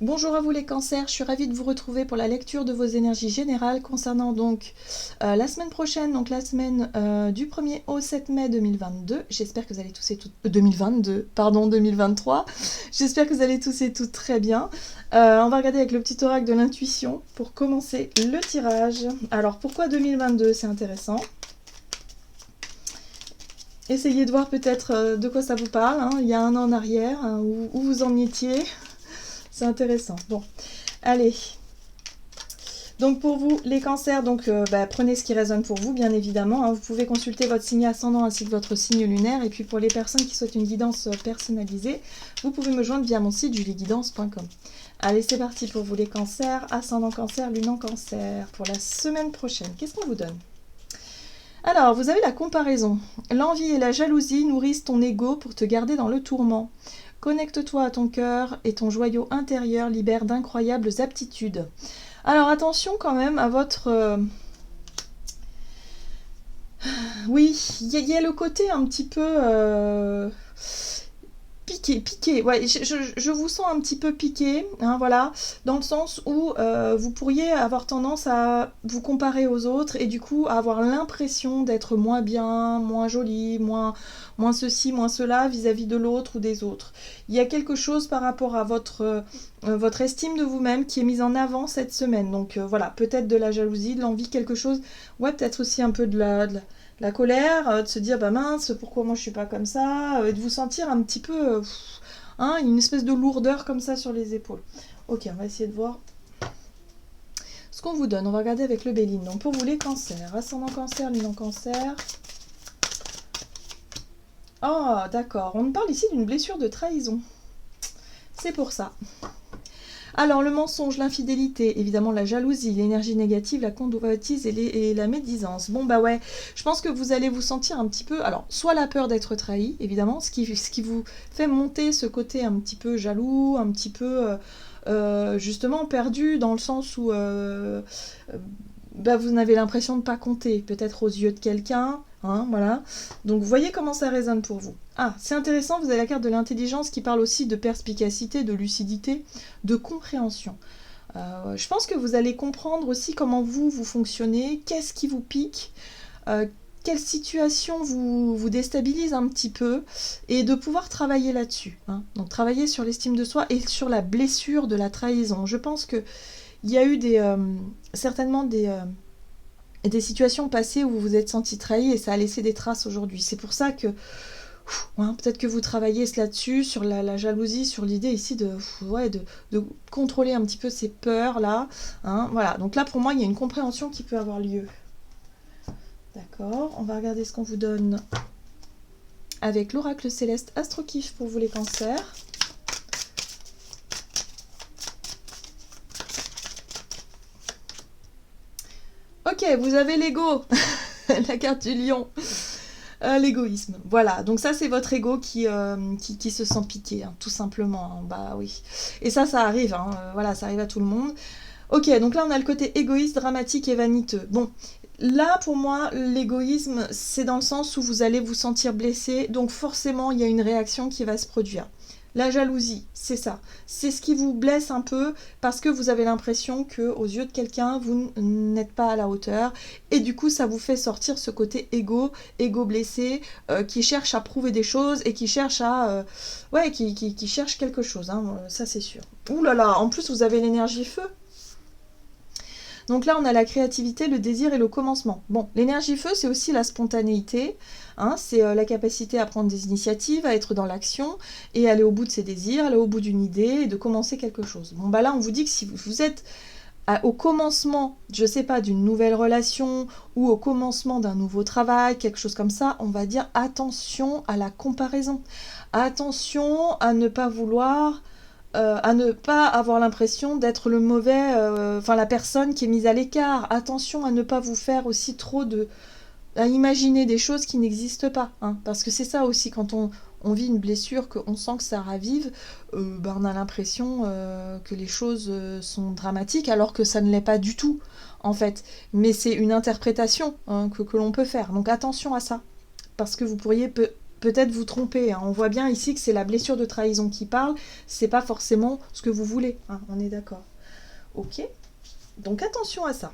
Bonjour à vous les cancers, je suis ravie de vous retrouver pour la lecture de vos énergies générales concernant donc la semaine prochaine, donc la semaine du 1er au 7 mai 2022. J'espère que vous allez tous et toutes... 2022, pardon, 2023. J'espère que vous allez tous et toutes très bien. On va regarder avec le petit oracle de l'intuition pour commencer le tirage. Alors pourquoi 2022? C'est intéressant. Essayez de voir peut-être de quoi ça vous parle, hein. Il y a un an en arrière, hein, où vous en étiez. C'est intéressant. Bon, allez. Donc pour vous, les cancers, donc prenez ce qui résonne pour vous, bien évidemment. Hein. Vous pouvez consulter votre signe ascendant ainsi que votre signe lunaire. Et puis pour les personnes qui souhaitent une guidance personnalisée, vous pouvez me joindre via mon site julieguidance.com. Allez, c'est parti pour vous les cancers, ascendant cancer, lune en cancer. Pour la semaine prochaine, qu'est-ce qu'on vous donne? Alors, vous avez la comparaison. L'envie et la jalousie nourrissent ton ego pour te garder dans le tourment. Connecte-toi à ton cœur et ton joyau intérieur libère d'incroyables aptitudes. Alors attention quand même à votre... Oui, il y a le côté un petit peu... piqué, ouais, je vous sens un petit peu piqué, hein, voilà, dans le sens où vous pourriez avoir tendance à vous comparer aux autres et du coup avoir l'impression d'être moins bien, moins jolie, moins ceci, moins cela vis-à-vis de l'autre ou des autres. Il y a quelque chose par rapport à votre estime de vous-même qui est mise en avant cette semaine, donc voilà, peut-être de la jalousie, de l'envie, quelque chose, ouais, peut-être aussi un peu de la colère, de se dire bah mince, pourquoi moi je suis pas comme ça, et de vous sentir un petit peu, hein, une espèce de lourdeur comme ça sur les épaules. Ok, on va essayer de voir ce qu'on vous donne. On va regarder avec le Béline. Donc pour vous les cancers, ascendant cancer, lune en cancer. Oh, d'accord, on parle ici d'une blessure de trahison. C'est pour ça. Alors, le mensonge, l'infidélité, évidemment la jalousie, l'énergie négative, la convoitise et la médisance. Bon, bah ouais, je pense que vous allez vous sentir un petit peu... Alors, soit la peur d'être trahi, évidemment, ce qui vous fait monter ce côté un petit peu jaloux, un petit peu... justement perdu dans le sens où vous avez l'impression de ne pas compter, peut-être aux yeux de quelqu'un, hein, voilà. Donc vous voyez comment ça résonne pour vous. Ah, c'est intéressant, vous avez la carte de l'intelligence qui parle aussi de perspicacité, de lucidité, de compréhension. Je pense que vous allez comprendre aussi comment vous fonctionnez, qu'est-ce qui vous pique, quelle situation vous déstabilise un petit peu, et de pouvoir travailler là-dessus. Hein. Donc travailler sur l'estime de soi et sur la blessure de la trahison. Je pense qu'il y a eu certainement des situations passées où vous vous êtes senti trahi et ça a laissé des traces aujourd'hui. C'est pour ça que peut-être que vous travaillez là-dessus, sur la jalousie, sur l'idée ici de contrôler un petit peu ces peurs-là. Hein, voilà, donc là pour moi il y a une compréhension qui peut avoir lieu. D'accord, on va regarder ce qu'on vous donne avec l'oracle céleste Astrokif pour vous les cancers. Ok, vous avez l'ego, la carte du lion. L'égoïsme, voilà, donc ça c'est votre ego qui se sent piqué, hein, tout simplement, hein. Bah oui. Et ça arrive, hein, voilà, ça arrive à tout le monde. Ok, donc là on a le côté égoïste, dramatique et vaniteux. Bon, là pour moi, l'égoïsme, c'est dans le sens où vous allez vous sentir blessé, donc forcément il y a une réaction qui va se produire. La jalousie, c'est ça. C'est ce qui vous blesse un peu parce que vous avez l'impression que aux yeux de quelqu'un, vous n'êtes pas à la hauteur. Et du coup, ça vous fait sortir ce côté égo blessé, qui cherche à prouver des choses et qui cherche à... qui cherche quelque chose, hein, ça c'est sûr. Ouh là là, en plus vous avez l'énergie feu. Donc là, on a la créativité, le désir et le commencement. Bon, l'énergie feu, c'est aussi la spontanéité, hein, c'est la capacité à prendre des initiatives, à être dans l'action et aller au bout de ses désirs, aller au bout d'une idée et de commencer quelque chose. Bon, bah là, on vous dit que si vous êtes au commencement, je sais pas, d'une nouvelle relation ou au commencement d'un nouveau travail, quelque chose comme ça, on va dire attention à la comparaison. Attention à ne pas vouloir... à ne pas avoir l'impression d'être le mauvais, la personne qui est mise à l'écart. Attention à ne pas vous faire aussi trop à imaginer des choses qui n'existent pas. Hein, parce que c'est ça aussi, quand on vit une blessure, qu'on sent que ça ravive, on a l'impression que les choses sont dramatiques, alors que ça ne l'est pas du tout, en fait. Mais c'est une interprétation, hein, que l'on peut faire. Donc attention à ça. Parce que vous pourriez peut-être vous tromper, hein. On voit bien ici que c'est la blessure de trahison qui parle, c'est pas forcément ce que vous voulez, hein, on est d'accord. Ok, donc attention à ça.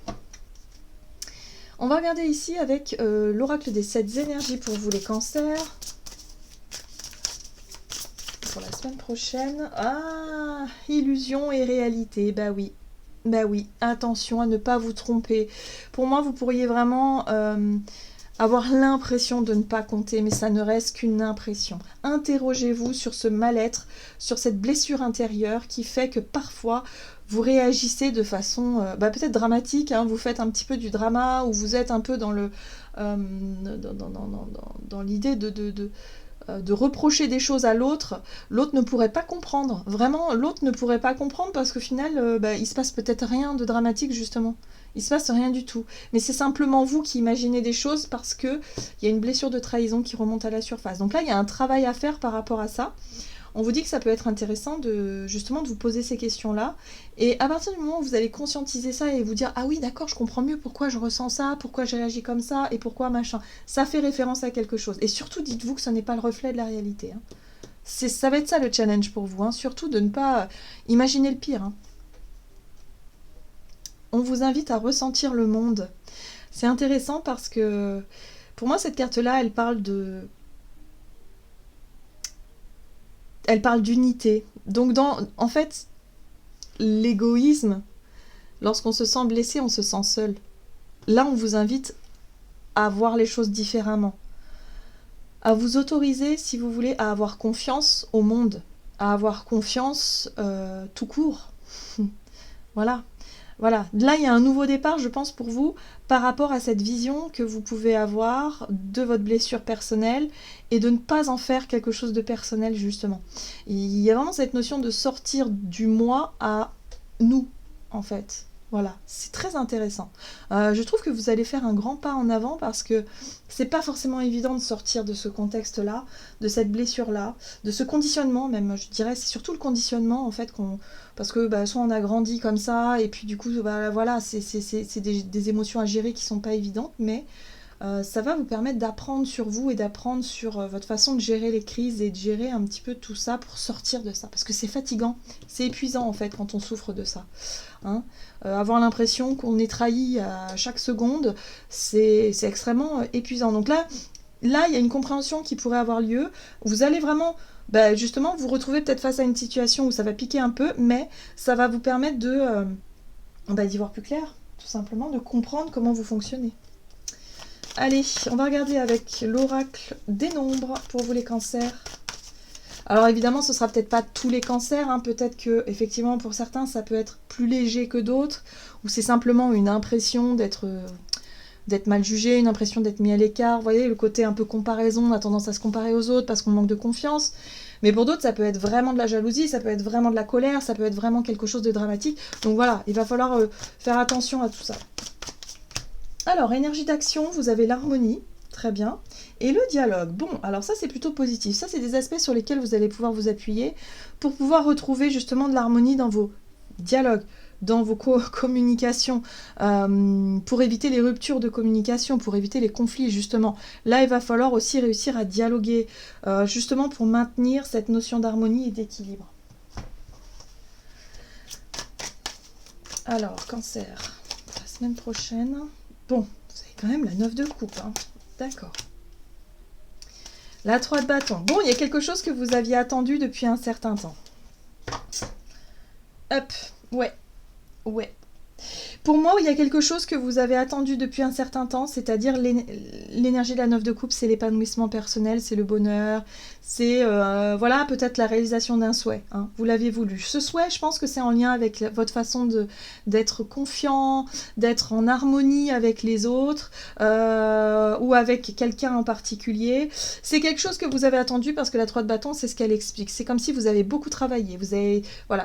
On va regarder ici avec l'oracle des 7 énergies pour vous les cancers. Pour la semaine prochaine. Ah, illusion et réalité, bah oui. Bah oui, attention à ne pas vous tromper. Pour moi, vous pourriez vraiment avoir l'impression de ne pas compter, mais ça ne reste qu'une impression. Interrogez-vous sur ce mal-être, sur cette blessure intérieure qui fait que parfois vous réagissez de façon peut-être dramatique, hein, vous faites un petit peu du drama, ou vous êtes un peu dans le dans l'idée de reprocher des choses à l'autre. L'autre ne pourrait pas comprendre. Vraiment, l'autre ne pourrait pas comprendre parce qu'au final, il se passe peut-être rien de dramatique, justement. Il se passe rien du tout. Mais c'est simplement vous qui imaginez des choses parce qu'il y a une blessure de trahison qui remonte à la surface. Donc là, il y a un travail à faire par rapport à ça. On vous dit que ça peut être intéressant justement de vous poser ces questions-là. Et à partir du moment où vous allez conscientiser ça et vous dire « Ah oui, d'accord, je comprends mieux pourquoi je ressens ça, pourquoi j'ai réagi comme ça, et pourquoi machin. » Ça fait référence à quelque chose. Et surtout, dites-vous que ce n'est pas le reflet de la réalité, hein. Ça va être ça le challenge pour vous, hein. Surtout de ne pas imaginer le pire, hein. On vous invite à ressentir le monde. C'est intéressant parce que, pour moi, cette carte-là, elle parle d'unité. Donc, en fait, l'égoïsme, lorsqu'on se sent blessé, on se sent seul. Là, on vous invite à voir les choses différemment. À vous autoriser, si vous voulez, à avoir confiance au monde. À avoir confiance tout court. Voilà. Voilà, là il y a un nouveau départ, je pense, pour vous, par rapport à cette vision que vous pouvez avoir de votre blessure personnelle et de ne pas en faire quelque chose de personnel, justement. Il y a vraiment cette notion de sortir du moi à nous, en fait. Voilà, c'est très intéressant. Je trouve que vous allez faire un grand pas en avant parce que c'est pas forcément évident de sortir de ce contexte-là, de cette blessure-là, de ce conditionnement même, je dirais, c'est surtout le conditionnement en fait parce que soit on a grandi comme ça et puis du coup voilà, c'est des émotions à gérer qui sont pas évidentes, mais ça va vous permettre d'apprendre sur vous et d'apprendre sur votre façon de gérer les crises et de gérer un petit peu tout ça pour sortir de ça. Parce que c'est fatigant, c'est épuisant en fait quand on souffre de ça. Hein. Avoir l'impression qu'on est trahi à chaque seconde, c'est extrêmement épuisant. Donc là, il y a une compréhension qui pourrait avoir lieu. Vous allez vraiment, justement, vous retrouver peut-être face à une situation où ça va piquer un peu, mais ça va vous permettre d'y voir plus clair, tout simplement, de comprendre comment vous fonctionnez. Allez, on va regarder avec l'oracle des nombres pour vous les cancers. Alors évidemment, ce sera peut-être pas tous les cancers, hein. Peut-être que effectivement pour certains ça peut être plus léger que d'autres, ou c'est simplement une impression d'être mal jugé, une impression d'être mis à l'écart. Vous voyez, le côté un peu comparaison, on a tendance à se comparer aux autres parce qu'on manque de confiance. Mais pour d'autres, ça peut être vraiment de la jalousie, ça peut être vraiment de la colère, ça peut être vraiment quelque chose de dramatique. Donc voilà, il va falloir faire attention à tout ça. Alors, énergie d'action, vous avez l'harmonie, très bien, et le dialogue. Bon, alors ça c'est plutôt positif, ça c'est des aspects sur lesquels vous allez pouvoir vous appuyer pour pouvoir retrouver justement de l'harmonie dans vos dialogues, dans vos communications, pour éviter les ruptures de communication, pour éviter les conflits justement. Là, il va falloir aussi réussir à dialoguer, justement pour maintenir cette notion d'harmonie et d'équilibre. Alors, cancer, la semaine prochaine... Bon, vous avez quand même la 9 de coupe, hein. D'accord. La 3 de bâton. Bon, il y a quelque chose que vous aviez attendu depuis un certain temps. Hop, ouais. Pour moi, il y a quelque chose que vous avez attendu depuis un certain temps, c'est-à-dire l'énergie de la 9 de coupe, c'est l'épanouissement personnel, c'est le bonheur, c'est voilà, peut-être la réalisation d'un souhait, hein. Vous l'avez voulu. Ce souhait, je pense que c'est en lien avec votre façon d'être confiant, d'être en harmonie avec les autres, ou avec quelqu'un en particulier. C'est quelque chose que vous avez attendu parce que la 3 de bâton, c'est ce qu'elle explique. C'est comme si vous avez beaucoup travaillé. Vous avez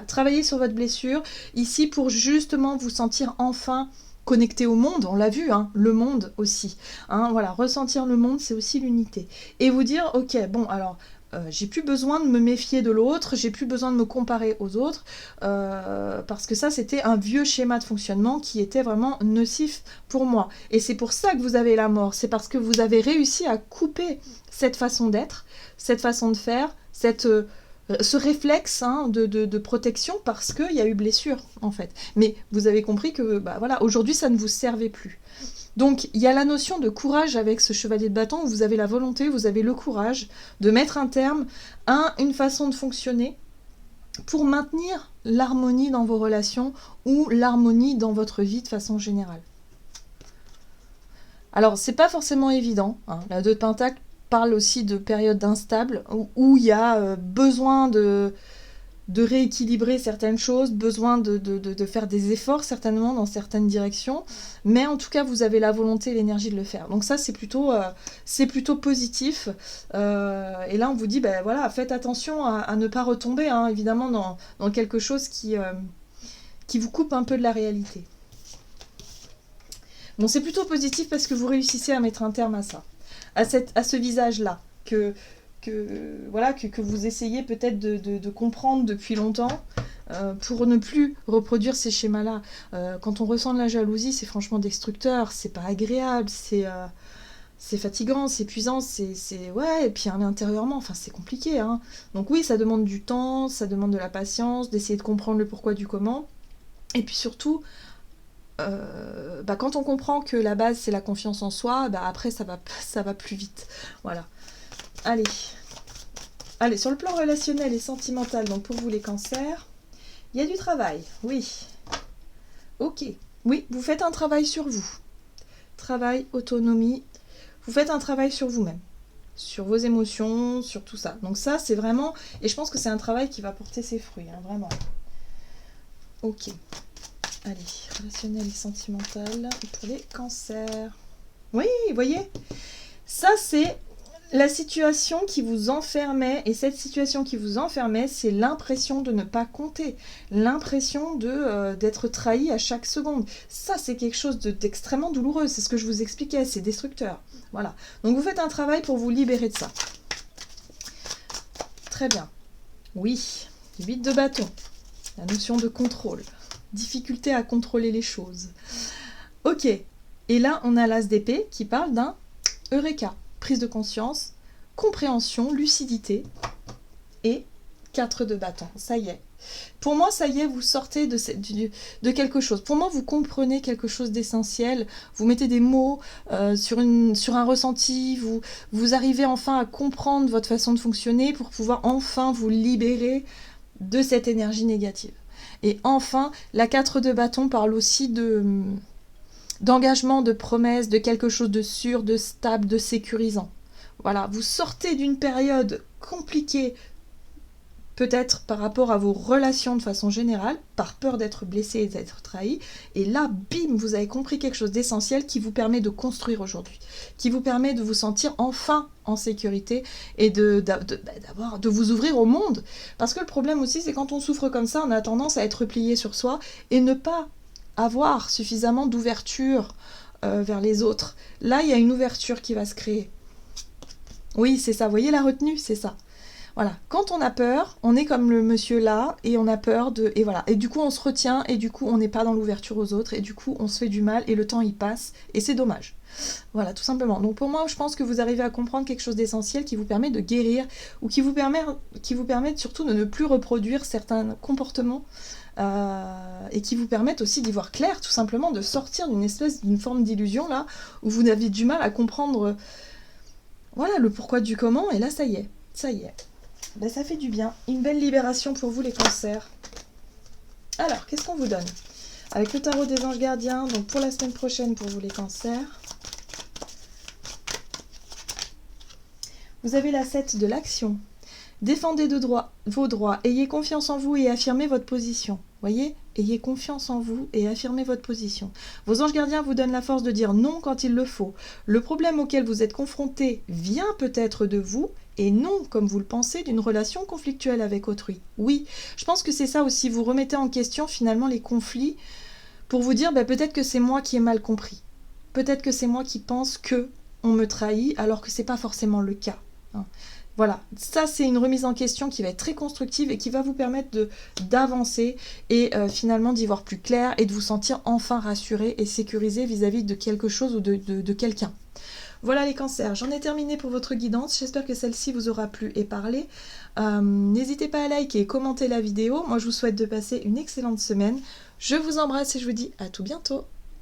travaillé sur votre blessure, ici pour justement vous sentir enfin connecté au monde, on l'a vu, hein, le monde aussi. Hein, voilà, ressentir le monde, c'est aussi l'unité. Et vous dire, ok, bon, alors, j'ai plus besoin de me méfier de l'autre, j'ai plus besoin de me comparer aux autres, parce que ça c'était un vieux schéma de fonctionnement qui était vraiment nocif pour moi. Et c'est pour ça que vous avez la mort, c'est parce que vous avez réussi à couper cette façon d'être, cette façon de faire, ce réflexe de protection, parce qu'il y a eu blessure en fait. Mais vous avez compris que voilà, aujourd'hui ça ne vous servait plus. Donc il y a la notion de courage avec ce chevalier de bâton, où vous avez la volonté, vous avez le courage de mettre un terme à une façon de fonctionner pour maintenir l'harmonie dans vos relations ou l'harmonie dans votre vie de façon générale. Alors c'est pas forcément évident, la 2 de Pentacle parle aussi de périodes instables où il y a besoin de rééquilibrer certaines choses, besoin de faire des efforts certainement dans certaines directions, mais en tout cas vous avez la volonté et l'énergie de le faire. Donc ça c'est plutôt positif, et là on vous dit voilà, faites attention à ne pas retomber évidemment dans quelque chose qui vous coupe un peu de la réalité. Bon, c'est plutôt positif parce que vous réussissez à mettre un terme à ça, à ce visage-là, que vous essayez peut-être de comprendre depuis longtemps, pour ne plus reproduire ces schémas-là. Quand on ressent de la jalousie, c'est franchement destructeur, c'est pas agréable, c'est fatigant, c'est épuisant, ouais, et puis intérieurement, c'est compliqué. Donc oui, ça demande du temps, ça demande de la patience, d'essayer de comprendre le pourquoi du comment, et puis surtout, quand on comprend que la base c'est la confiance en soi, après ça va plus vite. Voilà. Allez, sur le plan relationnel et sentimental, donc pour vous les cancers, il y a du travail, oui. Ok, oui, vous faites un travail sur vous. Travail, autonomie, vous faites un travail sur vous-même, sur vos émotions, sur tout ça. Donc ça, c'est vraiment, et je pense que c'est un travail qui va porter ses fruits, vraiment. Ok. Allez, relationnel et sentimental pour les cancers. Oui, vous voyez, ça c'est la situation qui vous enfermait, et cette situation qui vous enfermait, c'est l'impression de ne pas compter, l'impression d'être trahi à chaque seconde. Ça, c'est quelque chose d'extrêmement douloureux, c'est ce que je vous expliquais, c'est destructeur. Voilà, donc vous faites un travail pour vous libérer de ça. Très bien. Oui, 8 de bâton, la notion de contrôle, difficulté à contrôler les choses. Ok, et là, on a l'as d'épée qui parle d'un Eureka. Prise de conscience, compréhension, lucidité et 4 de bâton. Ça y est. Pour moi, ça y est, vous sortez de quelque chose. Pour moi, vous comprenez quelque chose d'essentiel. Vous mettez des mots sur un ressenti. Vous arrivez enfin à comprendre votre façon de fonctionner pour pouvoir enfin vous libérer de cette énergie négative. Et enfin, la 4 de bâton parle aussi d'engagement, de promesse, de quelque chose de sûr, de stable, de sécurisant. Voilà, vous sortez d'une période compliquée, peut-être par rapport à vos relations de façon générale, par peur d'être blessé et d'être trahi, et là, bim, vous avez compris quelque chose d'essentiel qui vous permet de construire aujourd'hui, qui vous permet de vous sentir enfin en sécurité et de vous ouvrir au monde. Parce que le problème aussi, c'est quand on souffre comme ça, on a tendance à être replié sur soi et ne pas avoir suffisamment d'ouverture vers les autres. Là, il y a une ouverture qui va se créer. Oui, c'est ça. Vous voyez la retenue, c'est ça. Voilà. Quand on a peur, on est comme le monsieur là, et on a peur de... Et voilà. Et du coup, on se retient, et du coup, on n'est pas dans l'ouverture aux autres, et du coup, on se fait du mal, et le temps, il passe, et c'est dommage. Voilà, tout simplement. Donc pour moi, je pense que vous arrivez à comprendre quelque chose d'essentiel qui vous permet de guérir, ou qui vous permet surtout de ne plus reproduire certains comportements, et qui vous permettent aussi d'y voir clair, tout simplement, de sortir d'une forme d'illusion, là, où vous avez du mal à comprendre, voilà, le pourquoi du comment, et là, ça y est. Ça fait du bien. Une belle libération pour vous, les cancers. Alors, qu'est-ce qu'on vous donne? Avec le tarot des anges gardiens, donc pour la semaine prochaine, pour vous, les cancers. Vous avez la 7 de l'action. Défendez vos droits, ayez confiance en vous et affirmez votre position. Voyez, ayez confiance en vous et affirmez votre position. Vos anges gardiens vous donnent la force de dire non quand il le faut. Le problème auquel vous êtes confronté vient peut-être de vous et non, comme vous le pensez, d'une relation conflictuelle avec autrui. Oui, je pense que c'est ça aussi, vous remettez en question finalement les conflits pour vous dire peut-être que c'est moi qui ai mal compris. Peut-être que c'est moi qui pense que on me trahit alors que c'est pas forcément le cas. Voilà, ça c'est une remise en question qui va être très constructive et qui va vous permettre d'avancer et finalement d'y voir plus clair et de vous sentir enfin rassuré et sécurisé vis-à-vis de quelque chose ou de quelqu'un. Voilà les cancers, j'en ai terminé pour votre guidance, j'espère que celle-ci vous aura plu et parlé. N'hésitez pas à liker et commenter la vidéo, moi je vous souhaite de passer une excellente semaine. Je vous embrasse et je vous dis à tout bientôt.